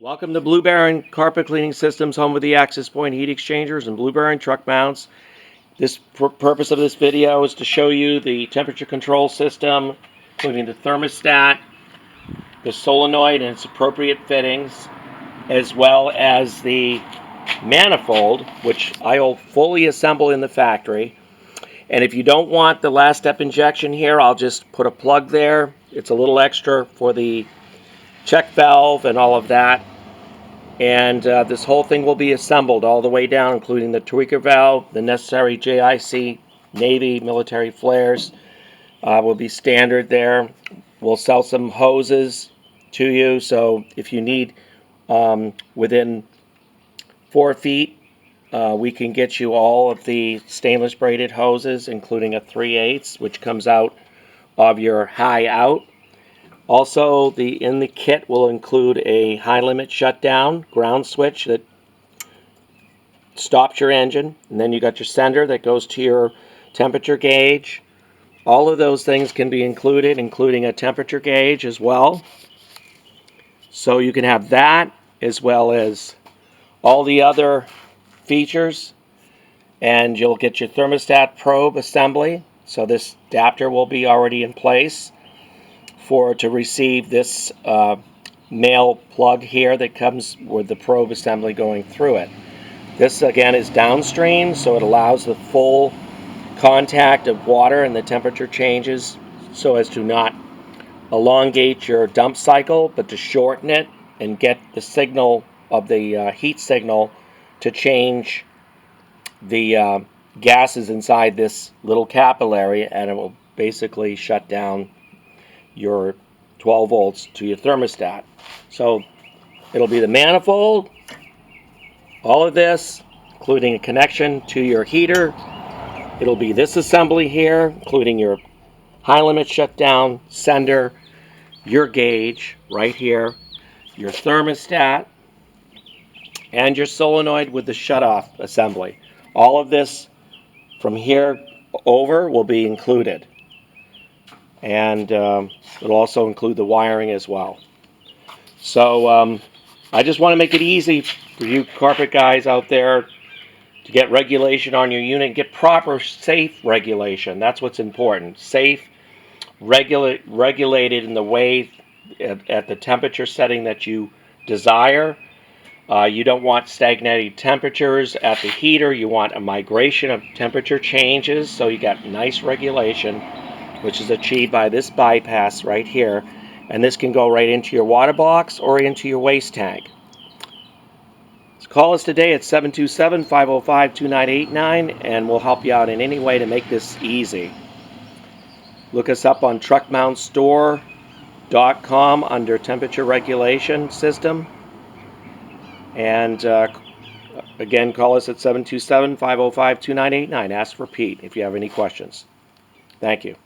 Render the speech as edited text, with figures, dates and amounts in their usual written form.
Welcome to Blue Baron Carpet Cleaning Systems, home of the access point heat exchangers and Blue Baron truck mounts. This purpose of this video is to show you the temperature control system, including the thermostat, the solenoid and its appropriate fittings, as well as the manifold, which I will fully assemble in the factory. And if you don't want the last step injection here, I'll just put a plug there. It's a little extra for the check valve and all of that. And this whole thing will be assembled all the way down, including the tweaker valve, the necessary JIC Navy military flares will be standard there. We'll sell some hoses to you, so if you need within 4 feet, we can get you all of the stainless braided hoses, including a 3/8, which comes out of your high out. Also, in the kit will include a high limit shutdown ground switch that stops your engine, and then you got your sender that goes to your temperature gauge. All of those things can be included, including a temperature gauge as well. So you can have that as well as all the other features, and you'll get your thermostat probe assembly. So this adapter will be already in place to receive this male plug here that comes with the probe assembly going through it. This again is downstream, so it allows the full contact of water and the temperature changes so as to not elongate your dump cycle, but to shorten it and get the signal of the heat signal to change the gases inside this little capillary, and it will basically shut down your 12 volts to your thermostat. So it'll be the manifold, all of this, including a connection to your heater. It'll be this assembly here, including your high limit shutdown sender, your gauge right here, your thermostat, and your solenoid with the shutoff assembly. All of this from here over will be included. And it'll also include the wiring as well. So I just want to make it easy for you carpet guys out there to get regulation on your unit, get proper safe regulation. That's what's important. Safe, regulated in the way at the temperature setting that you desire. You don't want stagnating temperatures at the heater. You want a migration of temperature changes, so you got nice regulation, which is achieved by this bypass right here. And this can go right into your water box or into your waste tank. So call us today at 727-505-2989 and we'll help you out in any way to make this easy. Look us up on truckmountstore.com under temperature regulation system. And again, call us at 727-505-2989. Ask for Pete if you have any questions. Thank you.